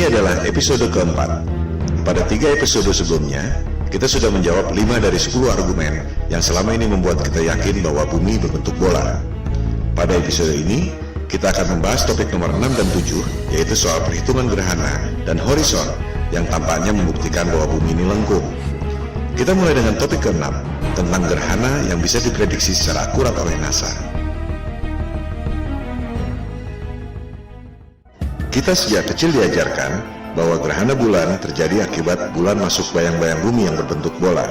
Ini adalah episode keempat. Pada 3 episode sebelumnya, kita sudah menjawab 5 dari 10 argumen yang selama ini membuat kita yakin bahwa bumi berbentuk bola. Pada episode ini, kita akan membahas topik nomor 6 dan 7, yaitu soal perhitungan gerhana dan horizon yang tampaknya membuktikan bahwa bumi ini lengkung. Kita mulai dengan topik ke-6, tentang gerhana yang bisa diprediksi secara akurat oleh NASA. Kita sejak kecil diajarkan bahwa gerhana bulan terjadi akibat bulan masuk bayang-bayang bumi yang berbentuk bola.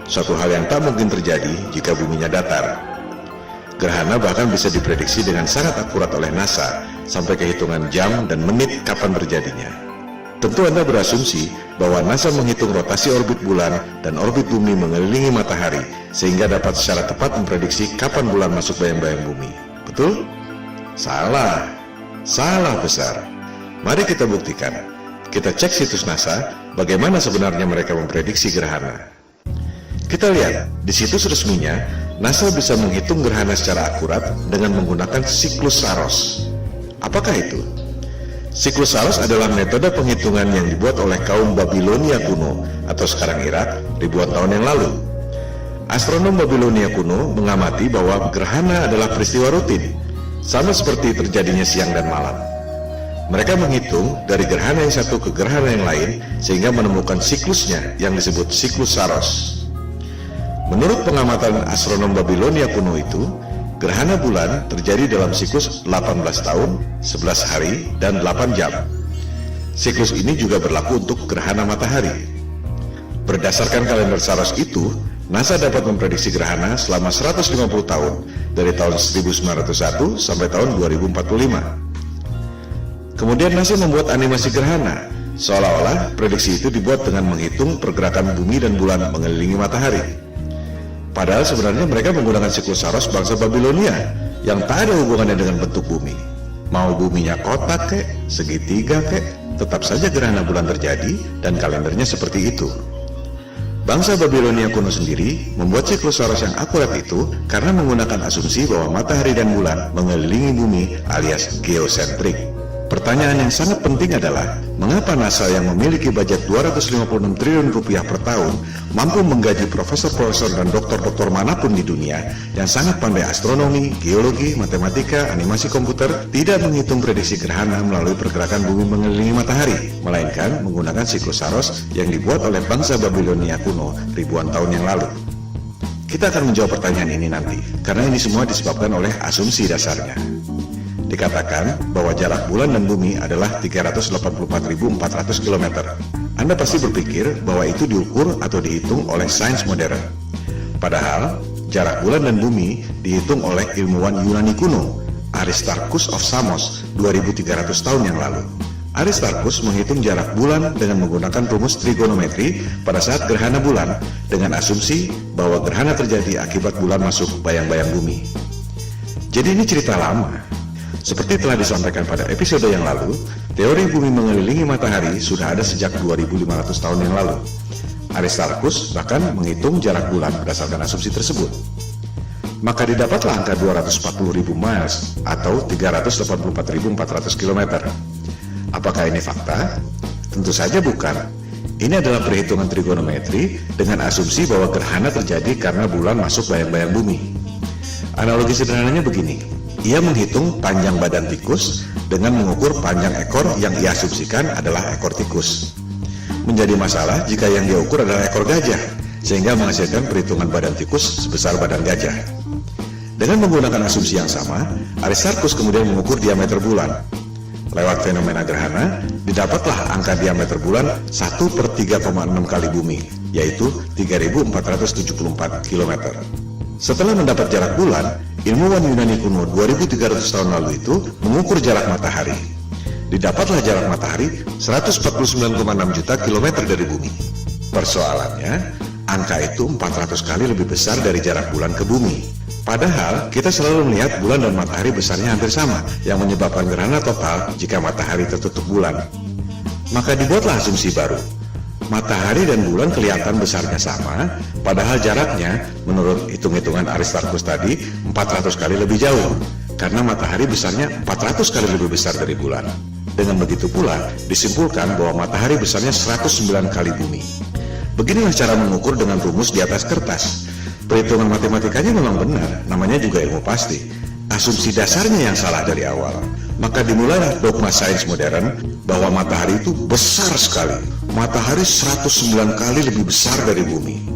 Suatu hal yang tak mungkin terjadi jika buminya datar. Gerhana bahkan bisa diprediksi dengan sangat akurat oleh NASA sampai ke hitungan jam dan menit kapan terjadinya. Tentu Anda berasumsi bahwa NASA menghitung rotasi orbit bulan dan orbit bumi mengelilingi matahari sehingga dapat secara tepat memprediksi kapan bulan masuk bayang-bayang bumi. Betul? Salah. Salah besar. Mari kita buktikan. Kita cek situs NASA bagaimana sebenarnya mereka memprediksi gerhana. Kita lihat, di situs resminya, NASA bisa menghitung gerhana secara akurat dengan menggunakan siklus Saros. Apakah itu? Siklus Saros adalah metode penghitungan yang dibuat oleh kaum Babilonia kuno atau sekarang Irak ribuan tahun yang lalu. Astronom Babilonia kuno mengamati bahwa gerhana adalah peristiwa rutin, sama seperti terjadinya siang dan malam. Mereka menghitung dari gerhana yang satu ke gerhana yang lain sehingga menemukan siklusnya yang disebut siklus Saros. Menurut pengamatan astronom Babilonia kuno itu, gerhana bulan terjadi dalam siklus 18 tahun, 11 hari, dan 8 jam. Siklus ini juga berlaku untuk gerhana matahari. Berdasarkan kalender Saros itu, NASA dapat memprediksi gerhana selama 150 tahun, dari tahun 1901 sampai tahun 2045. Kemudian NASA membuat animasi gerhana, seolah-olah prediksi itu dibuat dengan menghitung pergerakan bumi dan bulan mengelilingi matahari. Padahal sebenarnya mereka menggunakan siklus Saros bangsa Babilonia yang tak ada hubungannya dengan bentuk bumi. Mau buminya kotak kek, segitiga kek, tetap saja gerhana bulan terjadi dan kalendernya seperti itu. Bangsa Babilonia kuno sendiri membuat siklus Saros yang akurat itu karena menggunakan asumsi bahwa matahari dan bulan mengelilingi bumi alias geosentrik. Pertanyaan yang sangat penting adalah, mengapa NASA yang memiliki budget 256 triliun rupiah per tahun mampu menggaji profesor-profesor dan doktor-doktor manapun di dunia yang sangat pandai astronomi, geologi, matematika, animasi komputer tidak menghitung prediksi gerhana melalui pergerakan bumi mengelilingi matahari, melainkan menggunakan siklus Saros yang dibuat oleh bangsa Babilonia kuno ribuan tahun yang lalu. Kita akan menjawab pertanyaan ini nanti, karena ini semua disebabkan oleh asumsi dasarnya. Dikatakan bahwa jarak bulan dan bumi adalah 384.400 km. Anda pasti berpikir bahwa itu diukur atau dihitung oleh sains modern. Padahal, jarak bulan dan bumi dihitung oleh ilmuwan Yunani kuno, Aristarchus of Samos, 2300 tahun yang lalu. Aristarchus menghitung jarak bulan dengan menggunakan rumus trigonometri pada saat gerhana bulan, dengan asumsi bahwa gerhana terjadi akibat bulan masuk bayang-bayang bumi. Jadi ini cerita lama. Seperti telah disampaikan pada episode yang lalu, teori bumi mengelilingi matahari sudah ada sejak 2500 tahun yang lalu. Aristarchus bahkan menghitung jarak bulan berdasarkan asumsi tersebut. Maka didapatlah angka 240.000 miles atau 384.400 km. Apakah ini fakta? Tentu saja bukan. Ini adalah perhitungan trigonometri dengan asumsi bahwa gerhana terjadi karena bulan masuk bayang-bayang bumi. Analogi sederhananya begini. Ia menghitung panjang badan tikus dengan mengukur panjang ekor yang ia asumsikan adalah ekor tikus. Menjadi masalah jika yang dia ukur adalah ekor gajah, sehingga menghasilkan perhitungan badan tikus sebesar badan gajah. Dengan menggunakan asumsi yang sama, Aristarchus kemudian mengukur diameter bulan. Lewat fenomena gerhana, didapatlah angka diameter bulan 1/3,6 kali bumi, yaitu 3.474 km. Setelah mendapat jarak bulan, ilmuwan Yunani kuno 2300 tahun lalu itu mengukur jarak matahari. Didapatlah jarak matahari 149,6 juta kilometer dari bumi. Persoalannya, angka itu 400 kali lebih besar dari jarak bulan ke bumi. Padahal, kita selalu melihat bulan dan matahari besarnya hampir sama, yang menyebabkan gerhana total jika matahari tertutup bulan. Maka dibuatlah asumsi baru. Matahari dan bulan kelihatan besarnya sama, padahal jaraknya menurut hitung-hitungan Aristarchus tadi 400 kali lebih jauh, karena matahari besarnya 400 kali lebih besar dari bulan. Dengan begitu pula, disimpulkan bahwa matahari besarnya 109 kali bumi. Beginilah cara mengukur dengan rumus di atas kertas. Perhitungan matematikanya memang benar, namanya juga ilmu pasti. Asumsi dasarnya yang salah dari awal. Maka dimulailah dogma sains modern bahwa matahari itu besar sekali. Matahari 109 kali lebih besar dari bumi.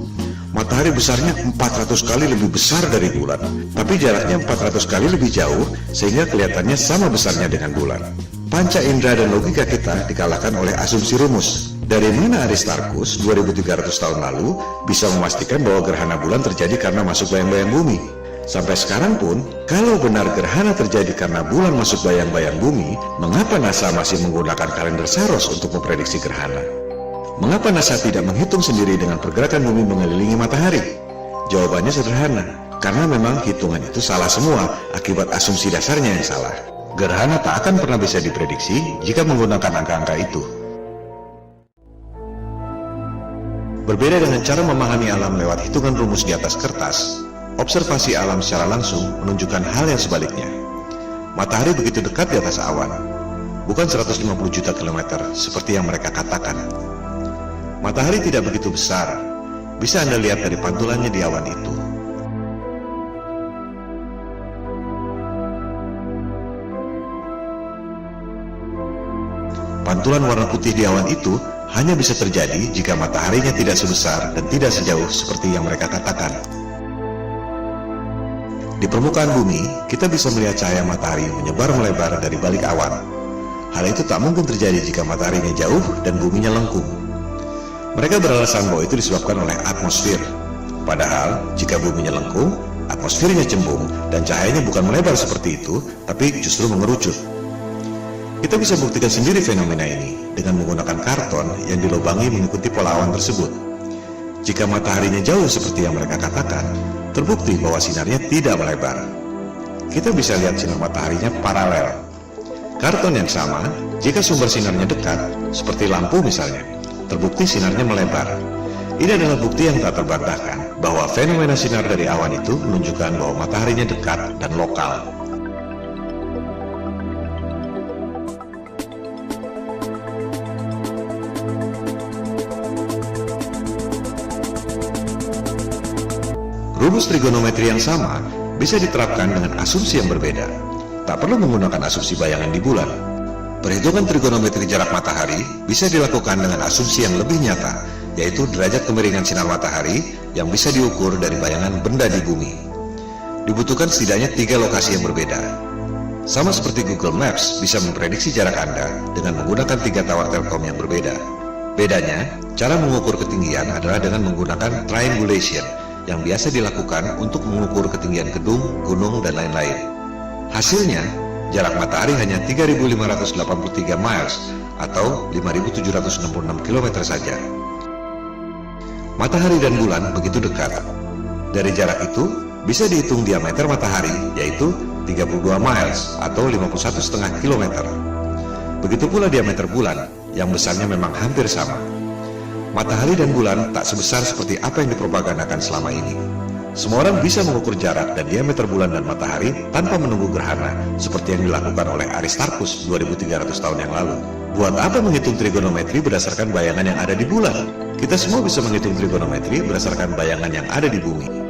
Matahari besarnya 400 kali lebih besar dari bulan, tapi jaraknya 400 kali lebih jauh sehingga kelihatannya sama besarnya dengan bulan. Panca indera dan logika kita dikalahkan oleh asumsi rumus. Dari mana Aristarchus 2300 tahun lalu bisa memastikan bahwa gerhana bulan terjadi karena masuk bayang-bayang bumi? Sampai sekarang pun, kalau benar gerhana terjadi karena bulan masuk bayang-bayang bumi, mengapa NASA masih menggunakan kalender Saros untuk memprediksi gerhana? Mengapa NASA tidak menghitung sendiri dengan pergerakan bumi mengelilingi matahari? Jawabannya sederhana, karena memang hitungan itu salah semua akibat asumsi dasarnya yang salah. Gerhana tak akan pernah bisa diprediksi jika menggunakan angka-angka itu. Berbeda dengan cara memahami alam lewat hitungan rumus di atas kertas, observasi alam secara langsung menunjukkan hal yang sebaliknya. Matahari begitu dekat di atas awan, bukan 150 juta kilometer seperti yang mereka katakan. Matahari tidak begitu besar, bisa Anda lihat dari pantulannya di awan itu. Pantulan warna putih di awan itu hanya bisa terjadi jika mataharinya tidak sebesar dan tidak sejauh seperti yang mereka katakan. Di permukaan bumi, kita bisa melihat cahaya matahari menyebar melebar dari balik awan. Hal itu tak mungkin terjadi jika mataharinya jauh dan buminya lengkung. Mereka beralasan bahwa itu disebabkan oleh atmosfer. Padahal, jika buminya lengkung, atmosfernya cembung, dan cahayanya bukan melebar seperti itu, tapi justru mengerucut. Kita bisa buktikan sendiri fenomena ini dengan menggunakan karton yang dilubangi mengikuti pola awan tersebut. Jika mataharinya jauh seperti yang mereka katakan, terbukti bahwa sinarnya tidak melebar. Kita bisa lihat sinar mataharinya paralel. Karton yang sama, jika sumber sinarnya dekat, seperti lampu misalnya, terbukti sinarnya melebar. Ini adalah bukti yang tak terbantahkan bahwa fenomena sinar dari awan itu menunjukkan bahwa mataharinya dekat dan lokal. Rumus trigonometri yang sama bisa diterapkan dengan asumsi yang berbeda. Tak perlu menggunakan asumsi bayangan di bulan. Perhitungan trigonometri jarak matahari bisa dilakukan dengan asumsi yang lebih nyata, yaitu derajat kemiringan sinar matahari yang bisa diukur dari bayangan benda di bumi. Dibutuhkan setidaknya 3 lokasi yang berbeda. Sama seperti Google Maps bisa memprediksi jarak Anda dengan menggunakan 3 tower Telkom yang berbeda. Bedanya, cara mengukur ketinggian adalah dengan menggunakan triangulation yang biasa dilakukan untuk mengukur ketinggian gedung, gunung, dan lain-lain. Hasilnya, jarak matahari hanya 3.583 miles atau 5.766 km saja. Matahari dan bulan begitu dekat. Dari jarak itu, bisa dihitung diameter matahari, yaitu 32 miles atau 51,5 km. Begitu pula diameter bulan, yang besarnya memang hampir sama. Matahari dan bulan tak sebesar seperti apa yang dipropagandakan selama ini. Semua orang bisa mengukur jarak dan diameter bulan dan matahari tanpa menunggu gerhana, seperti yang dilakukan oleh Aristarchus 2300 tahun yang lalu. Buat apa menghitung trigonometri berdasarkan bayangan yang ada di bulan? Kita semua bisa menghitung trigonometri berdasarkan bayangan yang ada di bumi.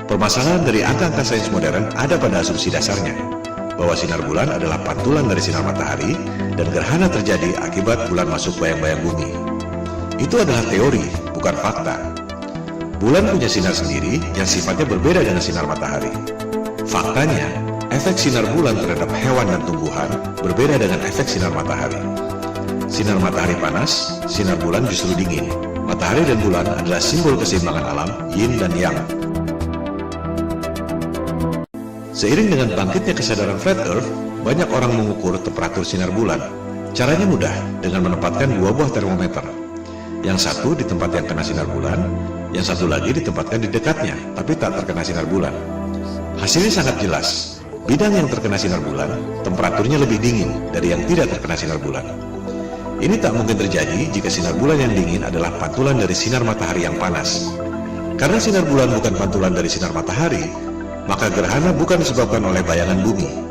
Permasalahan dari angka-angka sains modern ada pada asumsi dasarnya, bahwa sinar bulan adalah pantulan dari sinar matahari dan gerhana terjadi akibat bulan masuk bayang-bayang bumi. Itu adalah teori, bukan fakta. Bulan punya sinar sendiri yang sifatnya berbeda dengan sinar matahari. Faktanya, efek sinar bulan terhadap hewan dan tumbuhan berbeda dengan efek sinar matahari. Sinar matahari panas, sinar bulan justru dingin. Matahari dan bulan adalah simbol keseimbangan alam, yin dan yang. Seiring dengan bangkitnya kesadaran flat earth, banyak orang mengukur temperatur sinar bulan. Caranya mudah, dengan menempatkan 2 buah termometer. Yang satu di tempat yang kena sinar bulan, yang satu lagi ditempatkan di dekatnya, tapi tak terkena sinar bulan. Hasilnya sangat jelas. Bidang yang terkena sinar bulan, temperaturnya lebih dingin dari yang tidak terkena sinar bulan. Ini tak mungkin terjadi jika sinar bulan yang dingin adalah pantulan dari sinar matahari yang panas. Karena sinar bulan bukan pantulan dari sinar matahari, maka gerhana bukan disebabkan oleh bayangan bumi.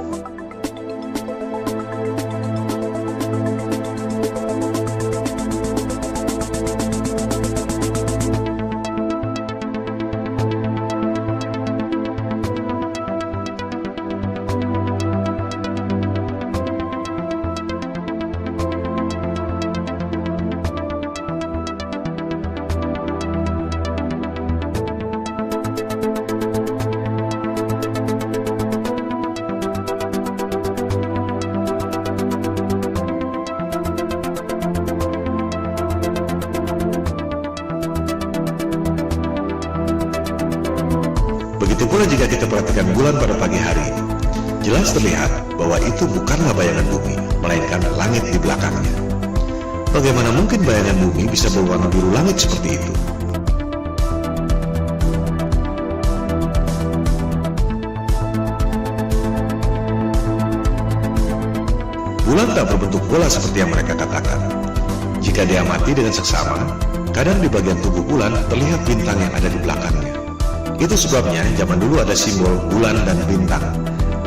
Begitu pula jika kita perhatikan bulan pada pagi hari, jelas terlihat bahwa itu bukanlah bayangan bumi, melainkan langit di belakangnya. Bagaimana mungkin bayangan bumi bisa berwarna biru langit seperti itu? Bulan tak berbentuk bola seperti yang mereka katakan. Jika diamati dengan seksama, kadang di bagian tubuh bulan terlihat bintang yang ada di belakangnya. Itu sebabnya zaman dulu ada simbol bulan dan bintang,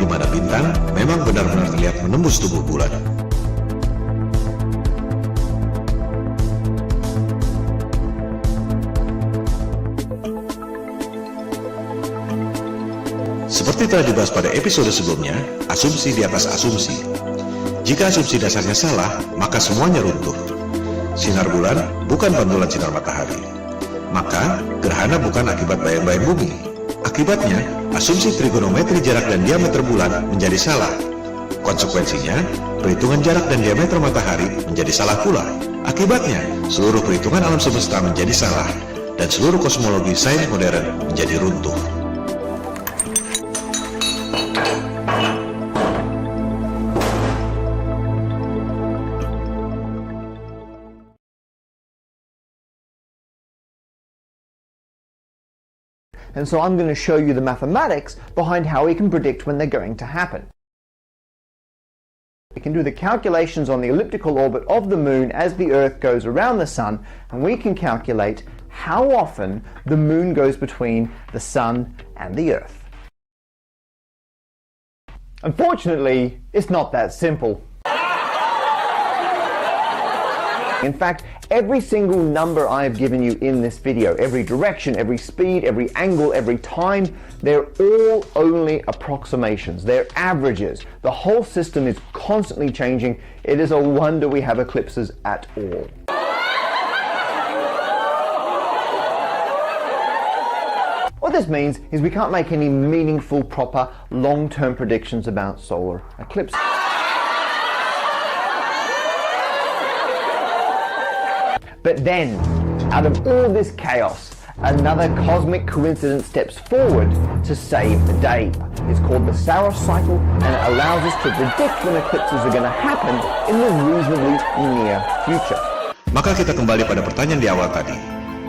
di mana bintang memang benar-benar terlihat menembus tubuh bulan. Seperti telah dibahas pada episode sebelumnya, asumsi di atas asumsi. Jika asumsi dasarnya salah, maka semuanya runtuh. Sinar bulan bukan pantulan sinar matahari. Maka, gerhana bukan akibat bayang-bayang bumi. Akibatnya, asumsi trigonometri jarak dan diameter bulan menjadi salah. Konsekuensinya, perhitungan jarak dan diameter matahari menjadi salah pula. Akibatnya, seluruh perhitungan alam semesta menjadi salah, dan seluruh kosmologi sains modern menjadi runtuh. And so I'm going to show you the mathematics behind how we can predict when they're going to happen. We can do the calculations on the elliptical orbit of the moon as the Earth goes around the sun, and we can calculate how often the moon goes between the sun and the Earth. Unfortunately, it's not that simple. In fact, every single number I have given you in this video, every direction, every speed, every angle, every time, they're all only approximations. They're averages. The whole system is constantly changing. It is a wonder we have eclipses at all. What this means is we can't make any meaningful, proper, long-term predictions about solar eclipses. But then, out of all this chaos, another cosmic coincidence steps forward to save the day. It's called the Saros cycle, and it allows us to predict when eclipses are going to happen in the reasonably near future. Maka kita kembali pada pertanyaan di awal tadi.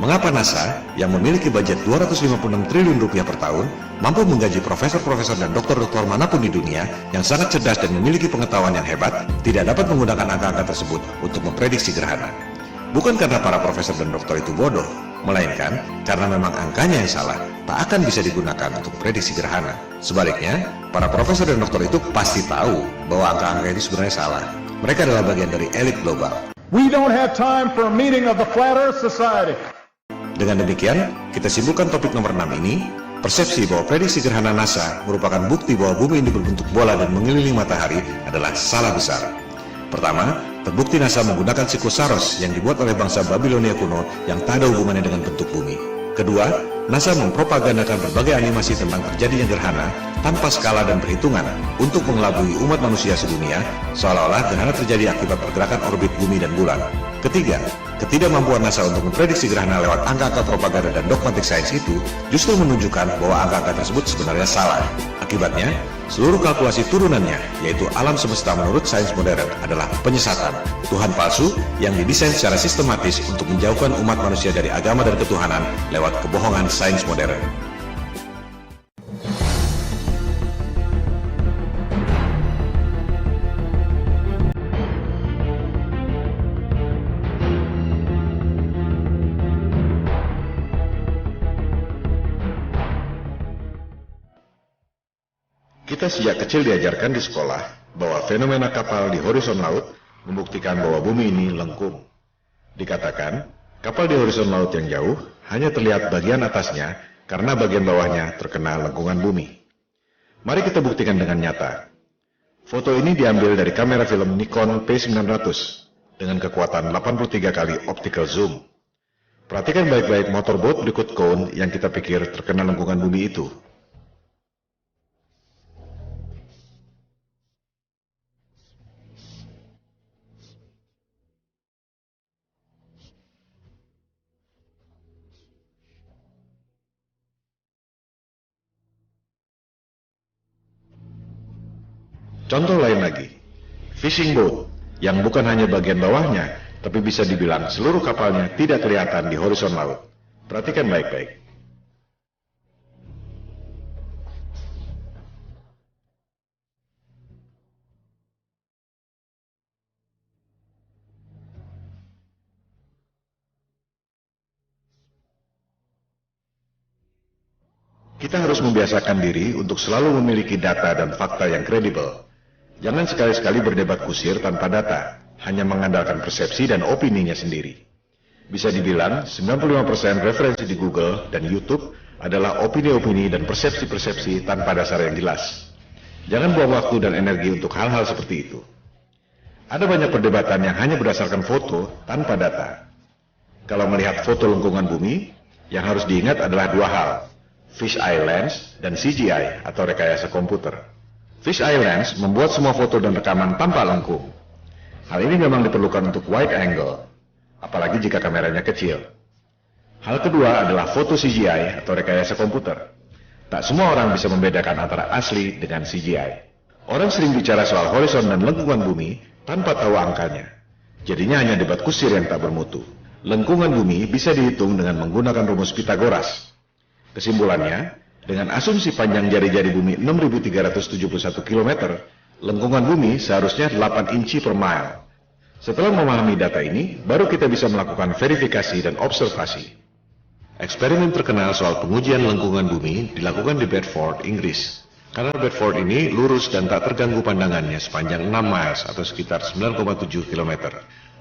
Mengapa NASA, yang memiliki budget 256 triliun rupiah per tahun, mampu menggaji profesor-profesor dan dokter-dokter manapun di dunia yang sangat cerdas dan memiliki pengetahuan yang hebat, tidak dapat menggunakan angka-angka tersebut untuk memprediksi gerhana? Bukan karena para profesor dan dokter itu bodoh, melainkan karena memang angkanya yang salah, tak akan bisa digunakan untuk prediksi gerhana. Sebaliknya, para profesor dan dokter itu pasti tahu bahwa angka-angka itu sebenarnya salah. Mereka adalah bagian dari elit global. We don't have time for a meeting of the Flat Earth Society. Dengan demikian, kita simpulkan topik nomor 6 ini, persepsi bahwa prediksi gerhana NASA merupakan bukti bahwa bumi ini berbentuk bola dan mengelilingi matahari adalah salah besar. Pertama, terbukti NASA menggunakan siklus Saros yang dibuat oleh bangsa Babilonia kuno yang tak ada hubungannya dengan bentuk bumi. Kedua, NASA mempropagandakan berbagai animasi tentang terjadinya gerhana tanpa skala dan perhitungan untuk mengelabui umat manusia sedunia, seolah-olah gerhana terjadi akibat pergerakan orbit bumi dan bulan. Ketiga, ketidakmampuan NASA untuk memprediksi gerhana lewat angka-angka propaganda dan dogmatik sains itu justru menunjukkan bahwa angka-angka tersebut sebenarnya salah. Akibatnya, seluruh kalkulasi turunannya, yaitu alam semesta menurut sains modern, adalah penyesatan, Tuhan palsu yang didesain secara sistematis untuk menjauhkan umat manusia dari agama dan ketuhanan lewat kebohongan sains modern. Kita sejak kecil diajarkan di sekolah bahwa fenomena kapal di horizon laut membuktikan bahwa bumi ini lengkung. Dikatakan, kapal di horizon laut yang jauh hanya terlihat bagian atasnya karena bagian bawahnya terkena lengkungan bumi. Mari kita buktikan dengan nyata. Foto ini diambil dari kamera film Nikon P900 dengan kekuatan 83 kali optical zoom. Perhatikan baik-baik motorboat berikut cone yang kita pikir terkena lengkungan bumi itu. Contoh lain lagi, fishing boat yang bukan hanya bagian bawahnya, tapi bisa dibilang seluruh kapalnya tidak kelihatan di horizon laut. Perhatikan baik-baik. Kita harus membiasakan diri untuk selalu memiliki data dan fakta yang kredibel. Jangan sekali-sekali berdebat kusir tanpa data, hanya mengandalkan persepsi dan opininya sendiri. Bisa dibilang, 95% referensi di Google dan YouTube adalah opini-opini dan persepsi-persepsi tanpa dasar yang jelas. Jangan buang waktu dan energi untuk hal-hal seperti itu. Ada banyak perdebatan yang hanya berdasarkan foto tanpa data. Kalau melihat foto lengkungan bumi, yang harus diingat adalah dua hal, fish eye lens dan CGI atau rekayasa komputer. Fish eye lens membuat semua foto dan rekaman tanpa lengkung. Hal ini memang diperlukan untuk wide angle, apalagi jika kameranya kecil. Hal kedua adalah foto CGI atau rekayasa komputer. Tak semua orang bisa membedakan antara asli dengan CGI. Orang sering bicara soal horizon dan lengkungan bumi tanpa tahu angkanya. Jadinya hanya debat kusir yang tak bermutu. Lengkungan bumi bisa dihitung dengan menggunakan rumus Pitagoras. Kesimpulannya, dengan asumsi panjang jari-jari bumi 6.371 km, lengkungan bumi seharusnya 8 inci per mile. Setelah memahami data ini, baru kita bisa melakukan verifikasi dan observasi. Eksperimen terkenal soal pengujian lengkungan bumi dilakukan di Bedford, Inggris. Kanal Bedford ini lurus dan tak terganggu pandangannya sepanjang 6 miles atau sekitar 9,7 km.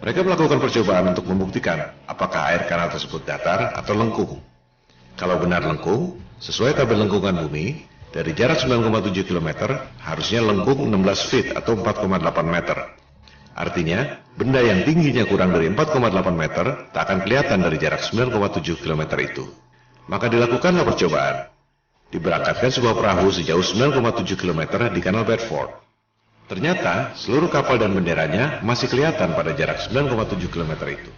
Mereka melakukan percobaan untuk membuktikan apakah air kanal tersebut datar atau lengkung. Kalau benar lengkung, sesuai tabel lengkungan bumi, dari jarak 9,7 km harusnya lengkung 16 feet atau 4,8 meter. Artinya, benda yang tingginya kurang dari 4,8 meter tak akan kelihatan dari jarak 9,7 km itu. Maka dilakukanlah percobaan. Diberangkatkan sebuah perahu sejauh 9,7 km di kanal Bedford. Ternyata, seluruh kapal dan benderanya masih kelihatan pada jarak 9,7 km itu.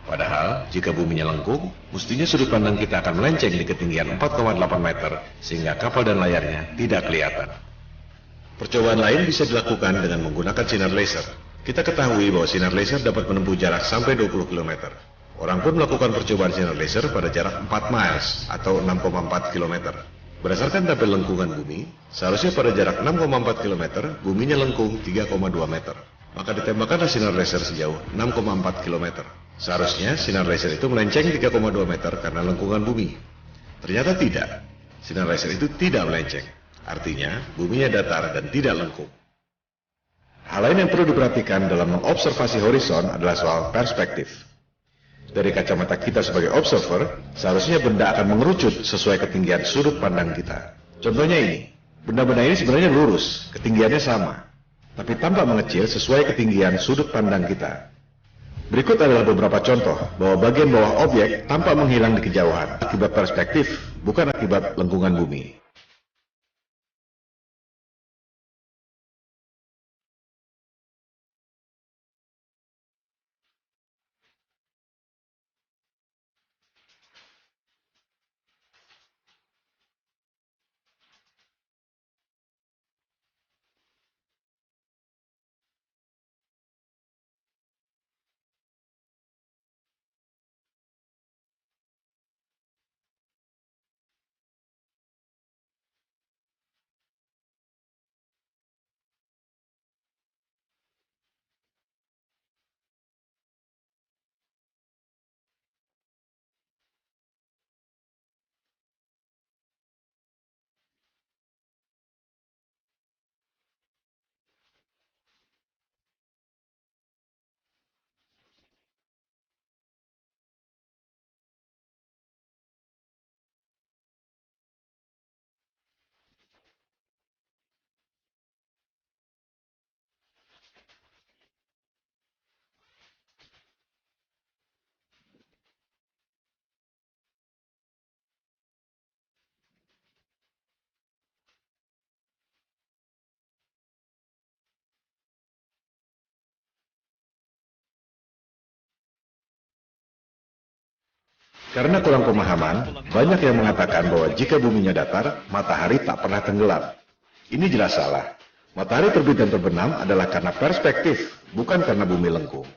Padahal, jika buminya lengkung, mestinya sudut pandang kita akan melenceng di ketinggian 4,8 meter, sehingga kapal dan layarnya tidak kelihatan. Percobaan lain bisa dilakukan dengan menggunakan sinar laser. Kita ketahui bahwa sinar laser dapat menempuh jarak sampai 20 km. Orang pun melakukan percobaan sinar laser pada jarak 4 miles atau 6,4 km. Berdasarkan tabel lengkungan bumi, seharusnya pada jarak 6,4 km, buminya lengkung 3,2 meter. Maka ditembakkanlah sinar laser sejauh 6,4 km. Seharusnya sinar laser itu melenceng 3,2 meter karena lengkungan bumi. Ternyata tidak. Sinar laser itu tidak melenceng. Artinya, buminya datar dan tidak lengkung. Hal lain yang perlu diperhatikan dalam mengobservasi horizon adalah soal perspektif. Dari kacamata kita sebagai observer, seharusnya benda akan mengerucut sesuai ketinggian sudut pandang kita. Contohnya ini, benda-benda ini sebenarnya lurus, ketinggiannya sama, tapi tampak mengecil sesuai ketinggian sudut pandang kita. Berikut adalah beberapa contoh bahwa bagian bawah objek tampak menghilang di kejauhan akibat perspektif, bukan akibat lengkungan bumi. Karena kurang pemahaman, banyak yang mengatakan bahwa jika buminya datar, matahari tak pernah tenggelam. Ini jelas salah. Matahari terbit dan terbenam adalah karena perspektif, bukan karena bumi lengkung.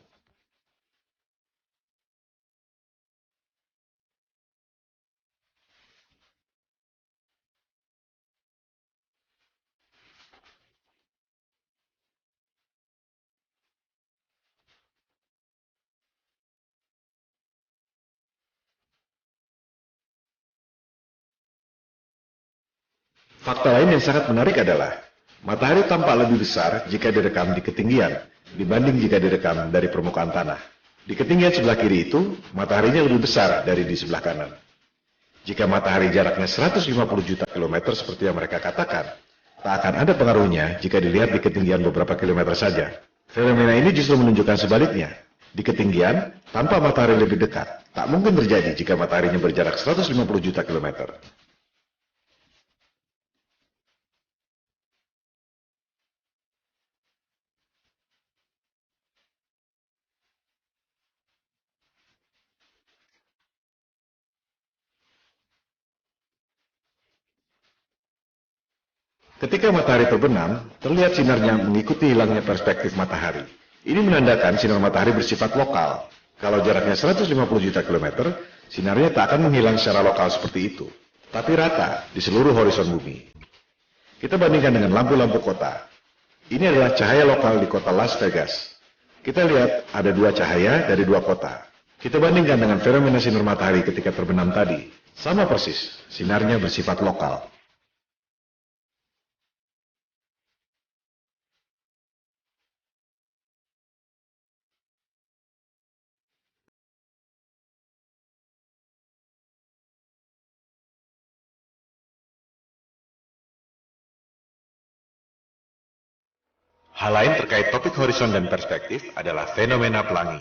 Fakta lain yang sangat menarik adalah, matahari tampak lebih besar jika direkam di ketinggian, dibanding jika direkam dari permukaan tanah. Di ketinggian sebelah kiri itu, mataharinya lebih besar dari di sebelah kanan. Jika matahari jaraknya 150 juta kilometer seperti yang mereka katakan, tak akan ada pengaruhnya jika dilihat di ketinggian beberapa kilometer saja. Fenomena ini justru menunjukkan sebaliknya. Di ketinggian, tanpa matahari lebih dekat, tak mungkin terjadi jika mataharinya berjarak 150 juta kilometer. Ketika matahari terbenam, terlihat sinarnya mengikuti hilangnya perspektif matahari. Ini menandakan sinar matahari bersifat lokal. Kalau jaraknya 150 juta kilometer, sinarnya tak akan menghilang secara lokal seperti itu, tapi rata di seluruh horizon bumi. Kita bandingkan dengan lampu-lampu kota. Ini adalah cahaya lokal di kota Las Vegas. Kita lihat ada dua cahaya dari dua kota. Kita bandingkan dengan fenomena sinar matahari ketika terbenam tadi. Sama persis, sinarnya bersifat lokal. Hal lain terkait topik horizon dan perspektif adalah fenomena pelangi.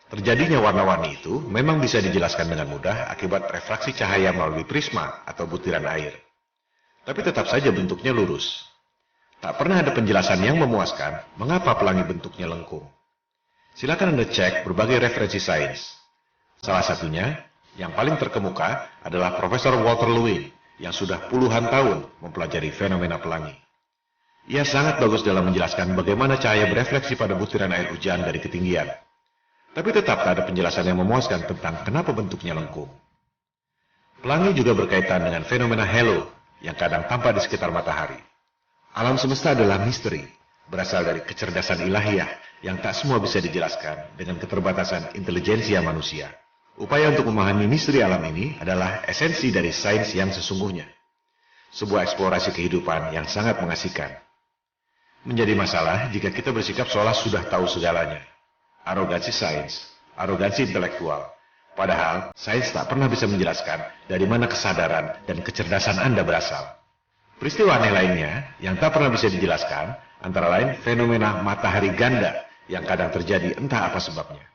Terjadinya warna-warni itu memang bisa dijelaskan dengan mudah akibat refraksi cahaya melalui prisma atau butiran air. Tapi tetap saja bentuknya lurus. Tak pernah ada penjelasan yang memuaskan mengapa pelangi bentuknya lengkung. Silakan Anda cek berbagai referensi sains. Salah satunya, yang paling terkemuka adalah Profesor Walter Lewin yang sudah puluhan tahun mempelajari fenomena pelangi. Ia sangat bagus dalam menjelaskan bagaimana cahaya berefleksi pada butiran air hujan dari ketinggian. Tapi tetap tak ada penjelasan yang memuaskan tentang kenapa bentuknya lengkung. Pelangi juga berkaitan dengan fenomena halo yang kadang tampak di sekitar matahari. Alam semesta adalah misteri, berasal dari kecerdasan ilahiyah yang tak semua bisa dijelaskan dengan keterbatasan intelijensia manusia. Upaya untuk memahami misteri alam ini adalah esensi dari sains yang sesungguhnya. Sebuah eksplorasi kehidupan yang sangat mengasihkan. Menjadi masalah jika kita bersikap seolah sudah tahu segalanya. Arogansi sains, arogansi intelektual. Padahal, sains tak pernah bisa menjelaskan dari mana kesadaran dan kecerdasan Anda berasal. Peristiwa aneh lainnya yang tak pernah bisa dijelaskan, antara lain fenomena matahari ganda yang kadang terjadi entah apa sebabnya.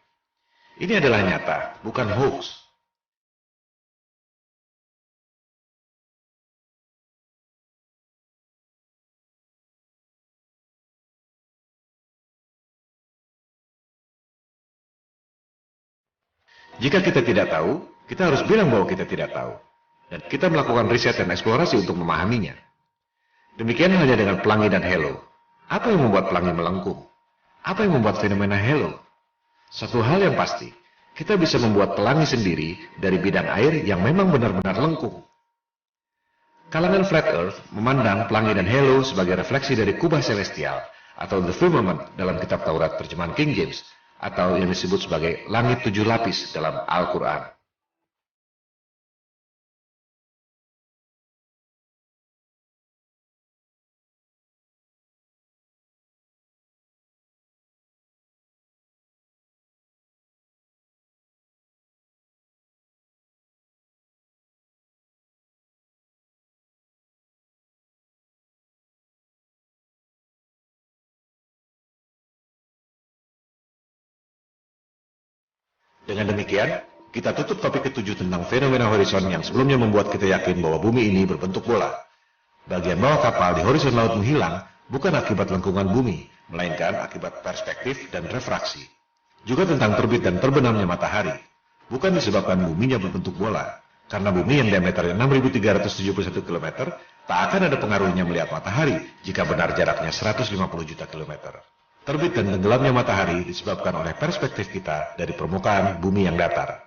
Ini adalah nyata, bukan hoax. Jika kita tidak tahu, kita harus bilang bahwa kita tidak tahu. Dan kita melakukan riset dan eksplorasi untuk memahaminya. Demikian halnya dengan pelangi dan halo. Apa yang membuat pelangi melengkung? Apa yang membuat fenomena halo? Satu hal yang pasti, kita bisa membuat pelangi sendiri dari bidang air yang memang benar-benar lengkung. Kalangan Flat Earth memandang pelangi dan halo sebagai refleksi dari kubah celestial atau the firmament dalam kitab Taurat terjemahan King James, atau yang disebut sebagai langit 7 lapis dalam Al-Quran. Dengan demikian, kita tutup topik ke-7 tentang fenomena horizon yang sebelumnya membuat kita yakin bahwa bumi ini berbentuk bola. Bagian bawah kapal di horizon laut menghilang bukan akibat lengkungan bumi, melainkan akibat perspektif dan refraksi. Juga tentang terbit dan terbenamnya matahari. bukan disebabkan buminya berbentuk bola. Karena bumi yang diameternya 6.371 km, tak akan ada pengaruhnya melihat matahari jika benar jaraknya 150 juta kilometer. Terbit dan tenggelamnya matahari disebabkan oleh perspektif kita dari permukaan bumi yang datar.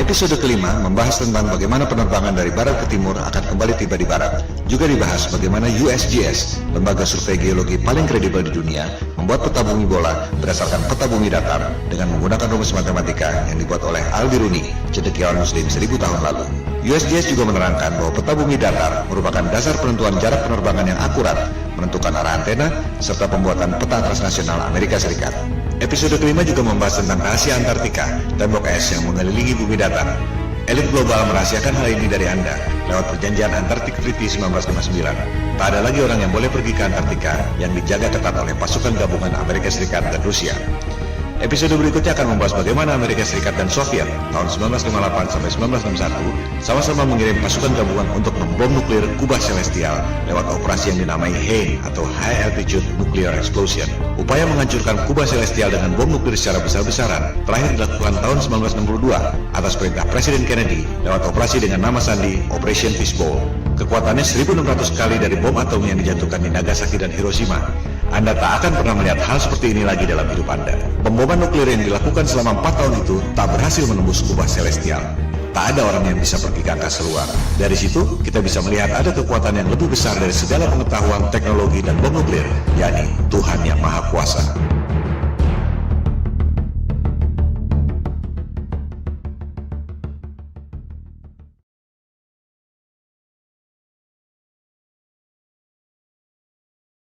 Episode kelima membahas tentang bagaimana penerbangan dari barat ke timur akan kembali tiba di barat. Juga dibahas bagaimana USGS, lembaga survei geologi paling kredibel di dunia, membuat peta bumi bola berdasarkan peta bumi datar dengan menggunakan rumus matematika yang dibuat oleh Al-Biruni, cendekiawan muslim 1000 tahun lalu. USGS juga menerangkan bahwa peta bumi datar merupakan dasar penentuan jarak penerbangan yang akurat, menentukan arah antena, serta pembuatan peta transnasional Amerika Serikat. Episode kelima juga membahas tentang rahasia Antartika, tembok es yang mengelilingi bumi datar. Elit global merahasiakan hal ini dari Anda lewat perjanjian Antarctic Treaty 1959. Tak ada lagi orang yang boleh pergi ke Antartika yang dijaga ketat oleh pasukan gabungan Amerika Serikat dan Rusia. Episode berikutnya akan membahas bagaimana Amerika Serikat dan Soviet tahun 1958 sampai 1961 sama-sama mengirim pasukan gabungan untuk membom nuklir kubah celestial lewat operasi yang dinamai HANE atau High Altitude Nuclear Explosion. Upaya menghancurkan kubah celestial dengan bom nuklir secara besar-besaran terakhir dilakukan tahun 1962 atas perintah Presiden Kennedy lewat operasi dengan nama sandi Operation Fishbowl. Kekuatannya 1.600 kali dari bom atom yang dijatuhkan di Nagasaki dan Hiroshima. Anda tak akan pernah melihat hal seperti ini lagi dalam hidup Anda. Pemboman nuklir yang dilakukan selama 4 tahun itu tak berhasil menembus kubah celestial. Tak ada orang yang bisa pergi ke angkasa luar. Dari situ, kita bisa melihat ada kekuatan yang lebih besar dari segala pengetahuan, teknologi, dan bom nuklir, yakni Tuhan yang Maha Kuasa.